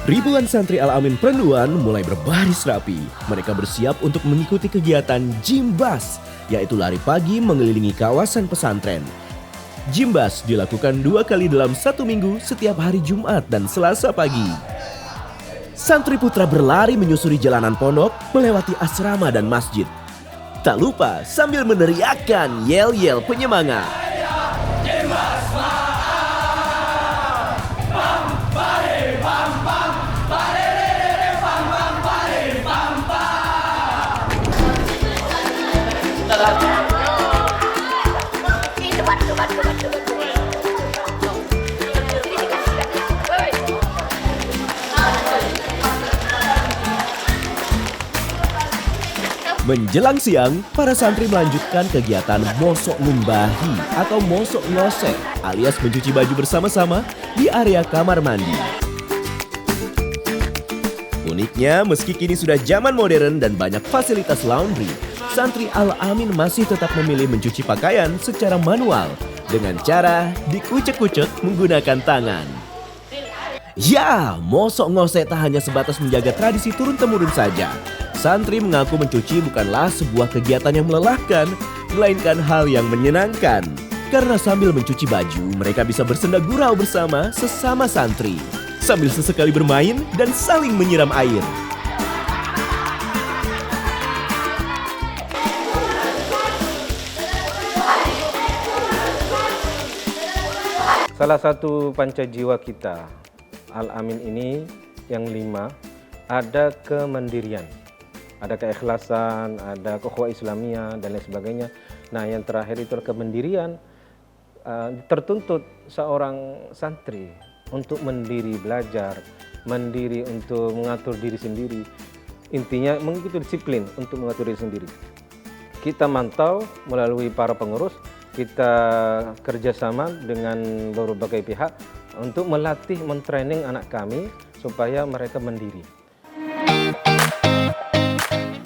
Ribuan santri Al-Amin Perenduan mulai berbaris rapi. Mereka bersiap untuk mengikuti kegiatan Jimbas, yaitu lari pagi mengelilingi kawasan pesantren. Jimbas dilakukan 2 kali dalam 1 minggu setiap hari Jumat dan Selasa pagi. Santri putra berlari menyusuri jalanan pondok, melewati asrama dan masjid. Tak lupa sambil meneriakkan yel-yel penyemangat. Menjelang siang, para santri melanjutkan kegiatan mosok ngumbahi atau mosok ngosek alias mencuci baju bersama-sama di area kamar mandi. Uniknya, meski kini sudah zaman modern dan banyak fasilitas laundry, santri Al-Amin masih tetap memilih mencuci pakaian secara manual dengan cara dikucek-kucek menggunakan tangan. Ya, mosok ngosek tak hanya sebatas menjaga tradisi turun-temurun saja. Santri mengaku mencuci bukanlah sebuah kegiatan yang melelahkan, melainkan hal yang menyenangkan. Karena sambil mencuci baju, mereka bisa bersenda gurau bersama sesama santri, sambil sesekali bermain dan saling menyiram air. Salah satu panca jiwa kita, Al-Amin ini yang 5, ada kemandirian. Ada keikhlasan, ada ukhuwah Islamiyah dan lain sebagainya. Nah, yang terakhir itu kemandirian. Tertuntut seorang santri untuk mandiri belajar, mandiri untuk mengatur diri sendiri. Intinya mengikuti disiplin untuk mengatur diri sendiri. Kita mantau melalui para pengurus, kita kerjasama dengan berbagai pihak untuk melatih, mentraining anak kami supaya mereka mandiri.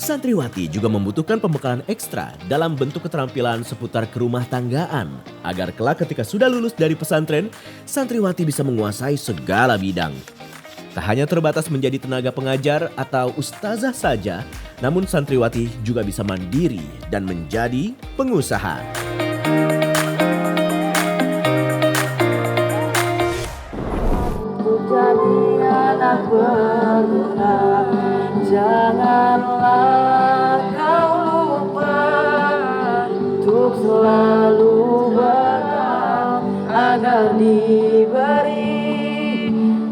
Santriwati juga membutuhkan pembekalan ekstra dalam bentuk keterampilan seputar kerumah tanggaan agar kelak ketika sudah lulus dari pesantren, santriwati bisa menguasai segala bidang. Tak hanya terbatas menjadi tenaga pengajar atau ustazah saja, namun santriwati juga bisa mandiri dan menjadi pengusaha. Jadi anak berguna, janganlah kau lupa untuk selalu berdoa agar diberi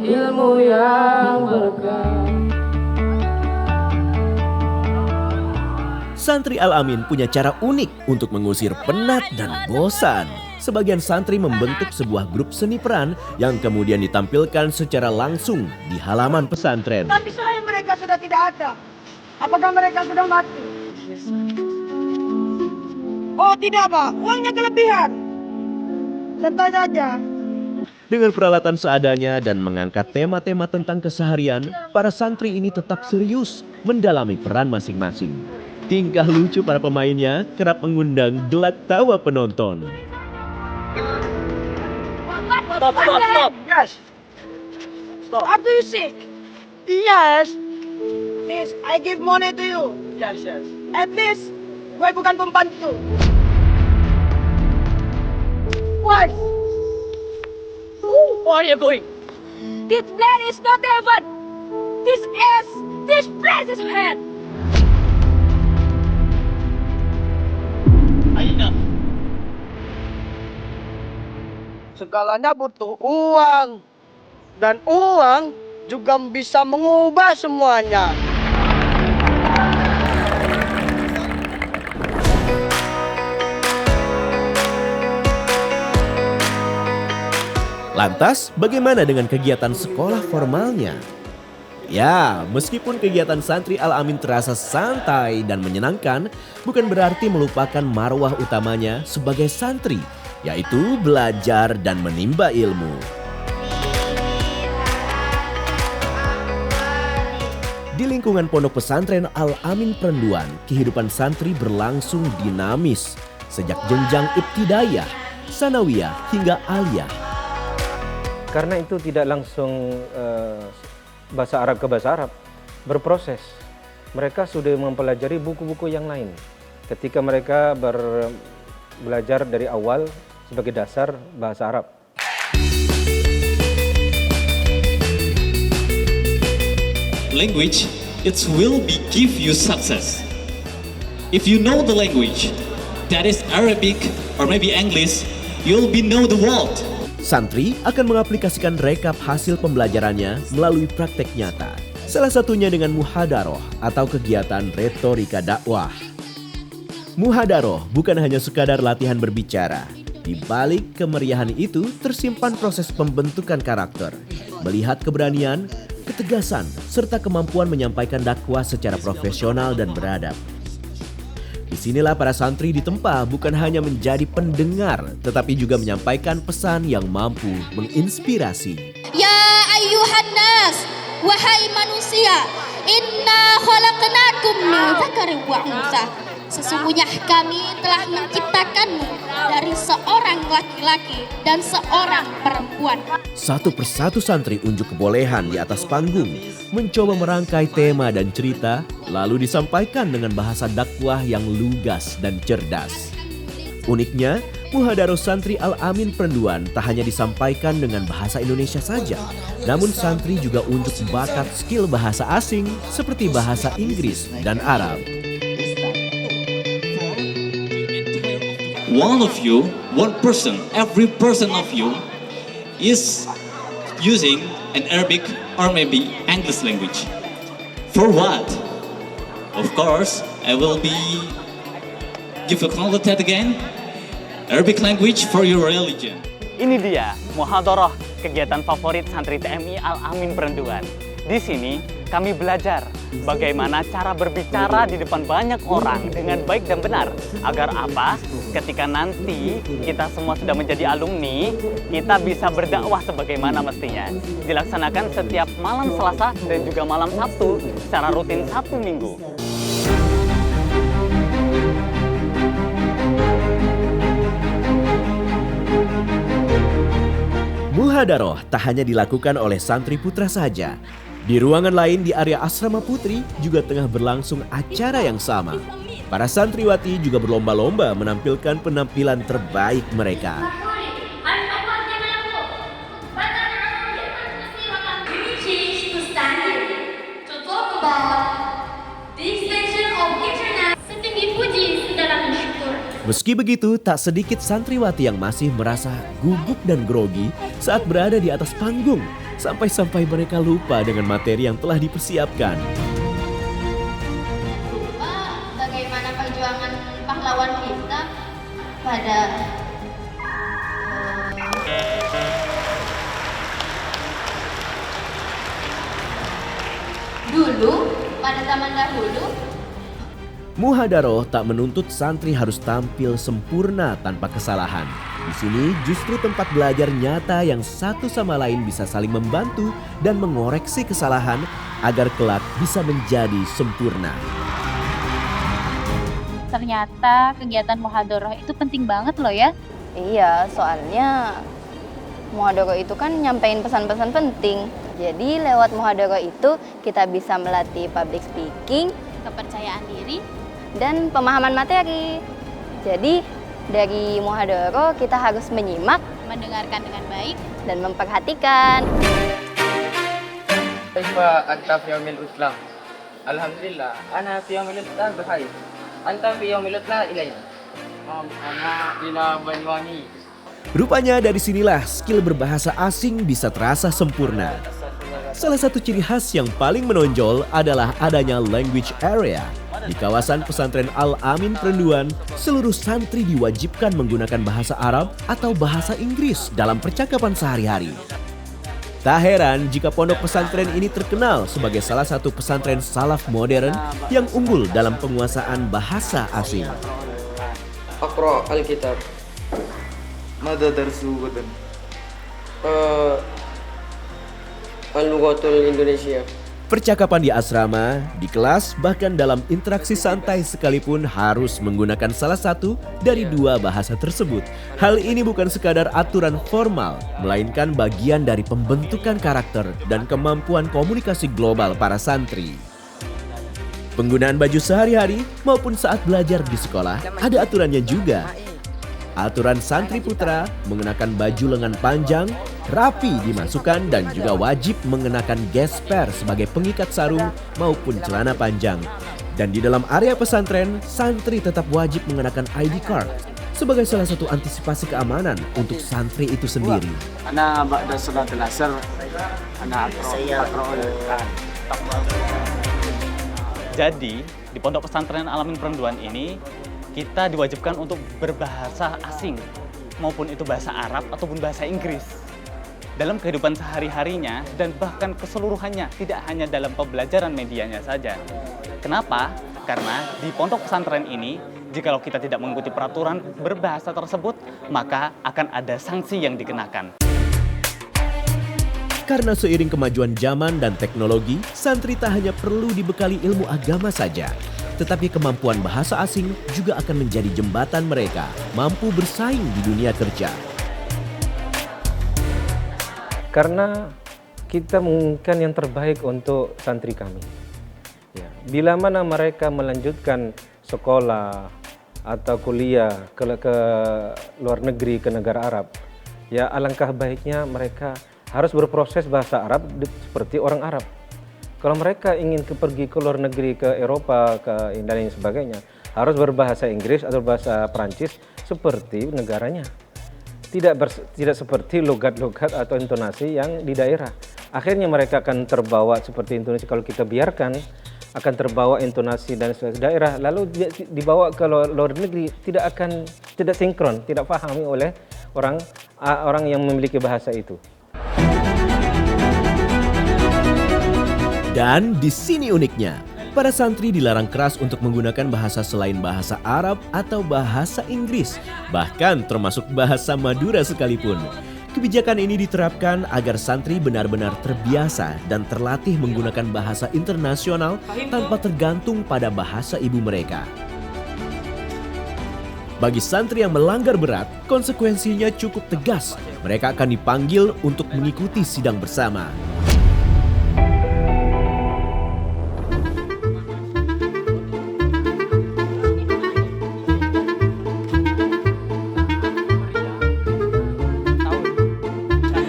ilmu yang berkah. Santri Al-Amin punya cara unik untuk mengusir penat dan bosan. Sebagian santri membentuk sebuah grup seni peran yang kemudian ditampilkan secara langsung di halaman pesantren. Tapi saya mereka sudah tidak ada. Apakah mereka sudah mati? Oh tidak Pak, uangnya kelebihan. Santai saja. Dengan peralatan seadanya dan mengangkat tema-tema tentang keseharian, para santri ini tetap serius mendalami peran masing-masing. Tingkah lucu para pemainnya kerap mengundang gelak tawa penonton. Stop. Yes. Stop. Are you sick? Yes. Please, I give money to you. Yes. At least, gue bukan pembantu. What? Where are you going? This plan is not heaven. This place is hell. Segalanya butuh uang. Dan uang juga bisa mengubah semuanya. Lantas, bagaimana dengan kegiatan sekolah formalnya? Ya, meskipun kegiatan santri Al-Amin terasa santai dan menyenangkan, bukan berarti melupakan marwah utamanya sebagai santri, yaitu belajar dan menimba ilmu. Di lingkungan pondok pesantren Al-Amin Perenduan, kehidupan santri berlangsung dinamis sejak jenjang ibtidaiyah, sanawiyah hingga aliyah. Karena itu tidak langsung bahasa Arab ke bahasa Arab berproses. Mereka sudah mempelajari buku-buku yang lain. Ketika mereka belajar dari awal sebagai dasar bahasa Arab. Language, it will be give you success. If you know the language, that is Arabic or maybe English, you'll be know the world. Santri akan mengaplikasikan rekap hasil pembelajarannya melalui praktek nyata. Salah satunya dengan muhadaroh atau kegiatan retorika dakwah. Muhadaroh bukan hanya sekadar latihan berbicara. Di balik kemeriahan itu tersimpan proses pembentukan karakter, melihat keberanian, ketegasan, serta kemampuan menyampaikan dakwah secara profesional dan beradab. Disinilah para santri ditempa bukan hanya menjadi pendengar, tetapi juga menyampaikan pesan yang mampu menginspirasi. Ya ayyuhan nas, wahai manusia, inna khalaqnakum min dzakarin wa unsa. Sesungguhnya kami telah menciptakanmu dari seorang laki-laki dan seorang perempuan. Satu persatu santri unjuk kebolehan di atas panggung, mencoba merangkai tema dan cerita, lalu disampaikan dengan bahasa dakwah yang lugas dan cerdas. Uniknya, muhadaroh santri Al-Amin Perenduan tak hanya disampaikan dengan bahasa Indonesia saja, namun santri juga unjuk bakat skill bahasa asing seperti bahasa Inggris dan Arab. One of you, one person, every person of you is using an Arabic or maybe English language. For what? Of course, I will be give a content again. Arabic language for your religion. Ini dia muhadharah, kegiatan favorit santri TMI Al-Amin Perenduan. Di sini kami belajar bagaimana cara berbicara di depan banyak orang dengan baik dan benar. Agar apa? Ketika nanti kita semua sudah menjadi alumni, kita bisa berdakwah sebagaimana mestinya. Dilaksanakan setiap malam Selasa dan juga malam Sabtu secara rutin 1 minggu. Muhadaroh tak hanya dilakukan oleh santri putra saja. Di ruangan lain di area asrama putri juga tengah berlangsung acara yang sama. Para santriwati juga berlomba-lomba menampilkan penampilan terbaik mereka. Meski begitu, tak sedikit santriwati yang masih merasa gugup dan grogi saat berada di atas panggung, sampai-sampai mereka lupa dengan materi yang telah dipersiapkan. Bagaimana perjuangan pahlawan kita pada pada zaman dahulu. Muhadaroh tak menuntut santri harus tampil sempurna tanpa kesalahan. Di sini justru tempat belajar nyata yang satu sama lain bisa saling membantu dan mengoreksi kesalahan agar kelak bisa menjadi sempurna. Ternyata kegiatan muhadharah itu penting banget loh ya. Iya, soalnya muhadharah itu kan nyampein pesan-pesan penting. Jadi lewat muhadharah itu kita bisa melatih public speaking, Kepercayaan diri. dan pemahaman materi. Jadi dari muhadharah kita harus menyimak, Mendengarkan dengan baik. dan memperhatikan. Kaifa anta fi yaumil Islam? Alhamdulillah, ana fi yaumil Islam bikhair. Anta fi yaumil Islam ilayna. Ana ila Banyuwangi. Rupanya dari sinilah skill berbahasa asing bisa terasa sempurna. Salah satu ciri khas yang paling menonjol adalah adanya language area. Di kawasan pesantren Al-Amin Perenduan, seluruh santri diwajibkan menggunakan bahasa Arab atau bahasa Inggris dalam percakapan sehari-hari. Tak heran jika pondok pesantren ini terkenal sebagai salah satu pesantren salaf modern yang unggul dalam penguasaan bahasa asing. Aqra al-kitab. Mada darsu gadan? Al-lughatul Indonesia. Percakapan di asrama, di kelas, bahkan dalam interaksi santai sekalipun harus menggunakan salah satu dari dua bahasa tersebut. Hal ini bukan sekadar aturan formal, melainkan bagian dari pembentukan karakter dan kemampuan komunikasi global para santri. Penggunaan baju sehari-hari maupun saat belajar di sekolah ada aturannya juga. Aturan santri putra mengenakan baju lengan panjang, rapi dimasukkan dan juga wajib mengenakan gesper sebagai pengikat sarung maupun celana panjang. Dan di dalam area pesantren, santri tetap wajib mengenakan ID card sebagai salah satu antisipasi keamanan untuk santri itu sendiri. Ana ba'da salatul asar, ana Jadi, di Pondok Pesantren Al-Amin Perenduan ini, kita diwajibkan untuk berbahasa asing, maupun itu bahasa Arab ataupun bahasa Inggris. Dalam kehidupan sehari-harinya dan bahkan keseluruhannya, tidak hanya dalam pembelajaran medianya saja. Kenapa? Karena di pondok pesantren ini, jikalau kita tidak mengikuti peraturan berbahasa tersebut, maka akan ada sanksi yang dikenakan. Karena seiring kemajuan zaman dan teknologi, santri tak hanya perlu dibekali ilmu agama saja, tetapi kemampuan bahasa asing juga akan menjadi jembatan mereka mampu bersaing di dunia kerja. Karena kita menginginkan yang terbaik untuk santri kami. Ya, bila mana mereka melanjutkan sekolah atau kuliah ke luar negeri, ke negara Arab, ya alangkah baiknya mereka harus berproses bahasa Arab seperti orang Arab. Kalau mereka ingin pergi ke luar negeri, ke Eropa, ke dan lain sebagainya, harus berbahasa Inggris atau bahasa Perancis seperti negaranya. Tidak seperti logat-logat atau intonasi yang di daerah. Akhirnya mereka akan terbawa seperti intonasi, kalau kita biarkan akan terbawa intonasi dan daerah, lalu dibawa ke luar negeri tidak sinkron, tidak pahami oleh orang yang memiliki bahasa itu. Dan di sini uniknya, para santri dilarang keras untuk menggunakan bahasa selain bahasa Arab atau bahasa Inggris, bahkan termasuk bahasa Madura sekalipun. Kebijakan ini diterapkan agar santri benar-benar terbiasa dan terlatih menggunakan bahasa internasional tanpa tergantung pada bahasa ibu mereka. Bagi santri yang melanggar berat, konsekuensinya cukup tegas. Mereka akan dipanggil untuk mengikuti sidang bersama.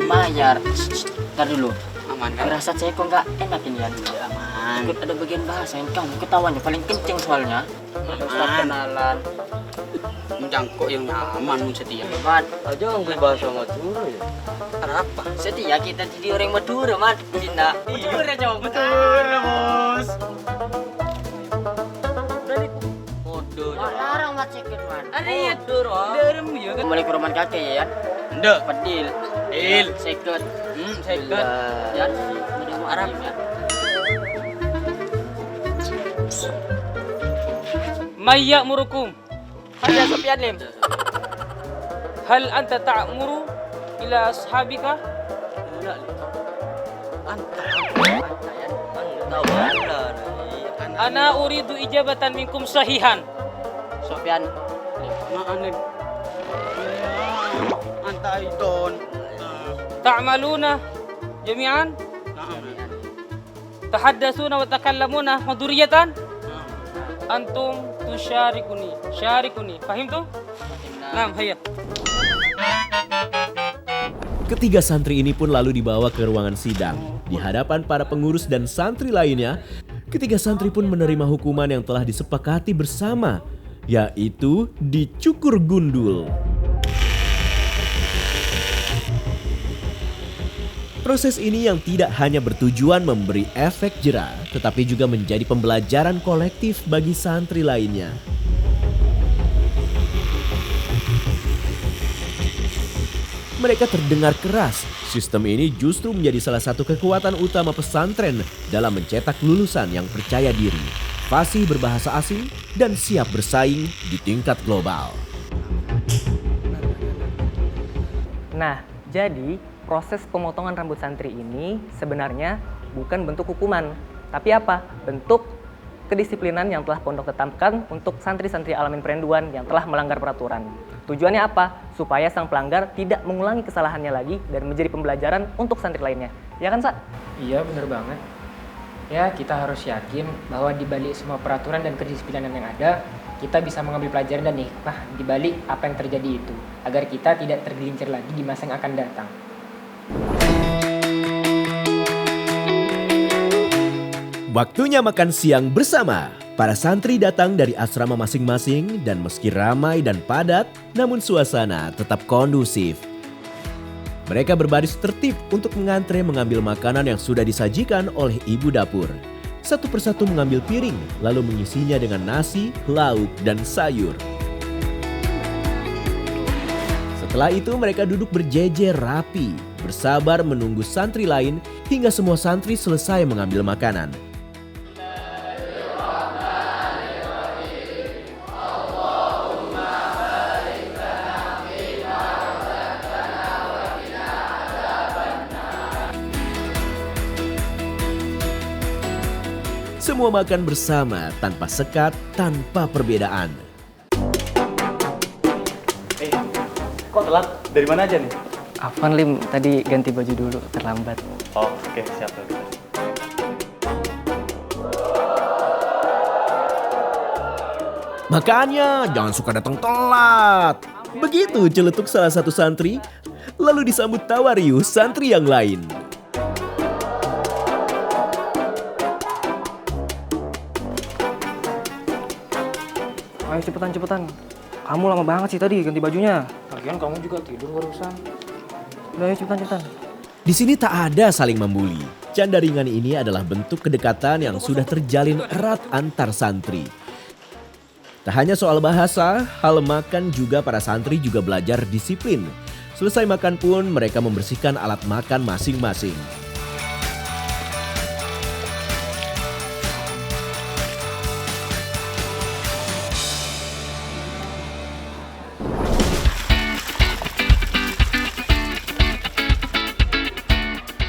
Bayar. Ntar dulu. Aman kan? Firasat saya kok nggak enak ini ya. Aman. Ikut ada bagian bahasa yang kamu ketawanya paling kenceng soalnya. Ada Ustaz kenalan. Menjangkau yang aman setia. Mat, aja yang beli bahasa Madura ya. Kenapa? Setia kita jadi orang Madura, Mat. Tidak. Madura jauh betul, Bos. Bodoh. Larang Mat ceket, Mat. Ada ya turun. Derem ya kan. Kembali ke rumah kakek ya. Ndak, Padil. Il, seket. Seket. Ya, udah mau Arab ya. Mayya murukum. Hada Sufyan Lim. Hal anta ta'muru ila ashabika? Ana uridu ijabatan minkum sahihan. Sufyan. Ma'anin. Anta idon. Ta'maluna jami'an? Tahaddatsuna wa takallamuna maduriyatan? Antum syarikuni. Fahim tuh? Nah, hayya. Ketiga santri ini pun lalu dibawa ke ruangan sidang. Di hadapan para pengurus dan santri lainnya, ketiga santri pun menerima hukuman yang telah disepakati bersama, yaitu dicukur gundul. Proses ini yang tidak hanya bertujuan memberi efek jera, tetapi juga menjadi pembelajaran kolektif bagi santri lainnya. Mereka terdengar keras. Sistem ini justru menjadi salah satu kekuatan utama pesantren dalam mencetak lulusan yang percaya diri, fasih berbahasa asing, dan siap bersaing di tingkat global. Nah, jadi proses pemotongan rambut santri ini sebenarnya bukan bentuk hukuman. Tapi apa? Bentuk kedisiplinan yang telah pondok tetapkan untuk santri-santri Al-Amin Perenduan yang telah melanggar peraturan. Tujuannya apa? Supaya sang pelanggar tidak mengulangi kesalahannya lagi dan menjadi pembelajaran untuk santri lainnya. Ya kan, Sa? Iya, bener banget. Ya, kita harus yakin bahwa di balik semua peraturan dan kedisiplinan yang ada, kita bisa mengambil pelajaran dan hikmah di balik apa yang terjadi itu, agar kita tidak tergelincir lagi di masa yang akan datang. Waktunya makan siang bersama. Para santri datang dari asrama masing-masing dan meski ramai dan padat, namun suasana tetap kondusif. Mereka berbaris tertib untuk mengantre mengambil makanan yang sudah disajikan oleh ibu dapur. Satu persatu mengambil piring, lalu mengisinya dengan nasi, lauk, dan sayur. Setelah itu mereka duduk berjejer rapi, bersabar menunggu santri lain hingga semua santri selesai mengambil makanan. Semua makan bersama, tanpa sekat, tanpa perbedaan. Kok telat? Dari mana aja nih? Afwan, Lim, tadi ganti baju dulu, terlambat. Oh, oke, siap. Makanya jangan suka datang telat. Begitu celetuk salah satu santri, lalu disambut tawa riuh santri yang lain. Ayo cepetan. Kamu lama banget sih tadi ganti bajunya. Lagian kamu juga tidur barusan. Udah, ayo cepetan. Di sini tak ada saling membuli. Canda ringan ini adalah bentuk kedekatan yang sudah terjalin erat antar santri. Tak hanya soal bahasa, hal makan juga para santri juga belajar disiplin. Selesai makan pun mereka membersihkan alat makan masing-masing.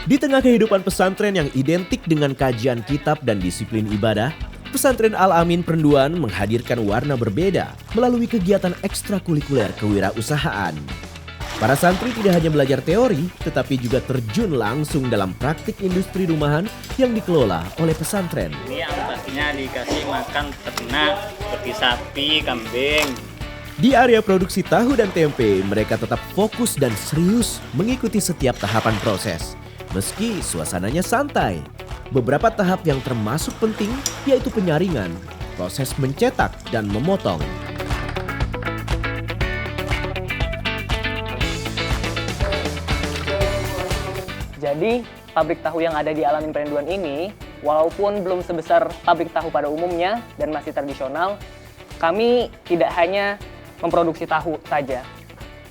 Di tengah kehidupan pesantren yang identik dengan kajian kitab dan disiplin ibadah, pesantren Al-Amin Perenduan menghadirkan warna berbeda melalui kegiatan ekstrakurikuler kewirausahaan. Para santri tidak hanya belajar teori, tetapi juga terjun langsung dalam praktik industri rumahan yang dikelola oleh pesantren. Ini yang pastinya dikasih makan ternak seperti sapi, kambing. Di area produksi tahu dan tempe, mereka tetap fokus dan serius mengikuti setiap tahapan proses. Meski suasananya santai, beberapa tahap yang termasuk penting yaitu penyaringan, proses mencetak dan memotong. Jadi, pabrik tahu yang ada di Al-Amin Perenduan ini, walaupun belum sebesar pabrik tahu pada umumnya dan masih tradisional, kami tidak hanya memproduksi tahu saja,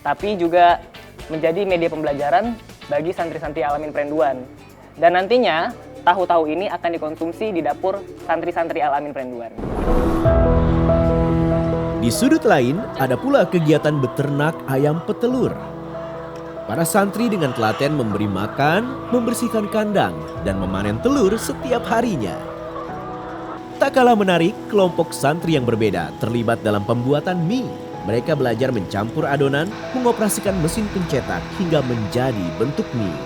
tapi juga menjadi media pembelajaran bagi santri-santri Al-Amin Perenduan. Dan nantinya, tahu-tahu ini akan dikonsumsi di dapur santri-santri Al-Amin Perenduan. Di sudut lain, ada pula kegiatan beternak ayam petelur. Para santri dengan telaten memberi makan, membersihkan kandang, dan memanen telur setiap harinya. Tak kalah menarik, kelompok santri yang berbeda terlibat dalam pembuatan mie. Mereka belajar mencampur adonan, mengoperasikan mesin pencetak hingga menjadi bentuk mie.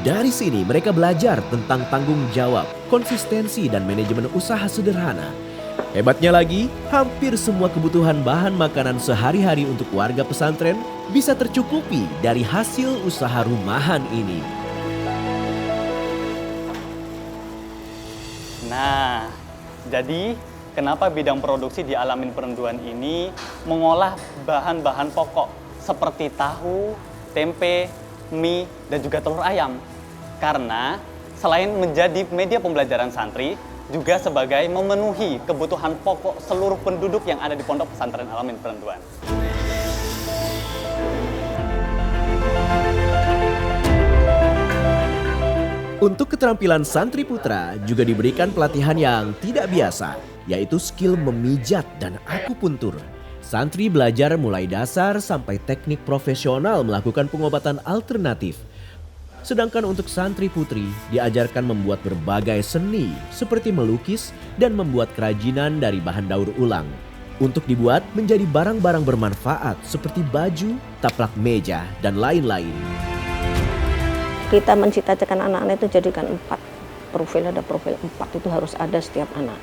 Dari sini mereka belajar tentang tanggung jawab, konsistensi, dan manajemen usaha sederhana. Hebatnya lagi, hampir semua kebutuhan bahan makanan sehari-hari untuk warga pesantren bisa tercukupi dari hasil usaha rumahan ini. Nah, jadi kenapa bidang produksi di Al-Amin Perenduan ini mengolah bahan-bahan pokok seperti tahu, tempe, mie, dan juga telur ayam? Karena selain menjadi media pembelajaran santri, juga sebagai memenuhi kebutuhan pokok seluruh penduduk yang ada di pondok pesantren Al-Amin Perenduan. Untuk keterampilan santri putra juga diberikan pelatihan yang tidak biasa, yaitu skill memijat dan akupuntur. Santri belajar mulai dasar sampai teknik profesional melakukan pengobatan alternatif. Sedangkan untuk santri putri diajarkan membuat berbagai seni seperti melukis dan membuat kerajinan dari bahan daur ulang untuk dibuat menjadi barang-barang bermanfaat seperti baju, taplak meja, dan lain-lain. Kita mencita-citakan anak-anak itu jadikan 4 profil, ada profil 4 itu harus ada setiap anak.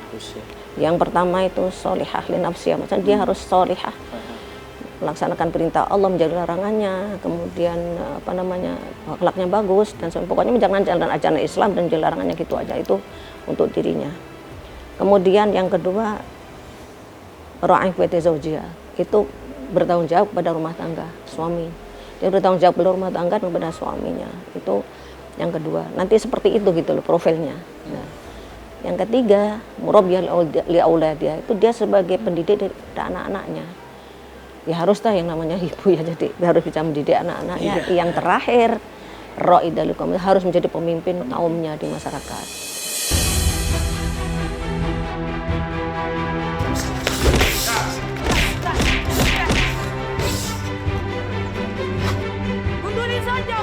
Yang pertama itu solihah linafsiyah, maksudnya dia harus solihah, melaksanakan perintah Allah, menjadi larangannya, kemudian akhlaknya bagus dan pokoknya menjalankan jalan ajaran Islam dan menjadi larangannya gitu aja, itu untuk dirinya. Kemudian yang kedua ra'ih bati zaujiyah, itu bertanggung jawab pada rumah tangga suami. Dia bertanggung jawab pada rumah tangga dan kepada suaminya. Itu yang kedua. Nanti seperti itu gitu loh profilnya. Nah, yang ketiga, murabbiyah li auladiyah, itu dia sebagai pendidik dari anak-anaknya. Ya harus yang namanya ibu ya, jadi harus bisa mendidik anak-anaknya. Yang terakhir, ra'idah liqaum, harus menjadi pemimpin kaumnya di masyarakat. Mundurin saja.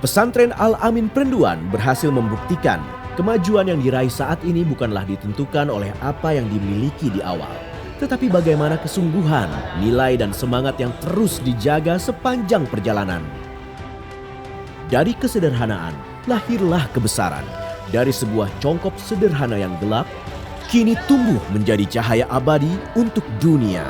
Pesantren Al-Amin Perenduan berhasil membuktikan kemajuan yang diraih saat ini bukanlah ditentukan oleh apa yang dimiliki di awal, tetapi bagaimana kesungguhan, nilai dan semangat yang terus dijaga sepanjang perjalanan. Dari kesederhanaan, lahirlah kebesaran. Dari sebuah congkop sederhana yang gelap, kini tumbuh menjadi cahaya abadi untuk dunia.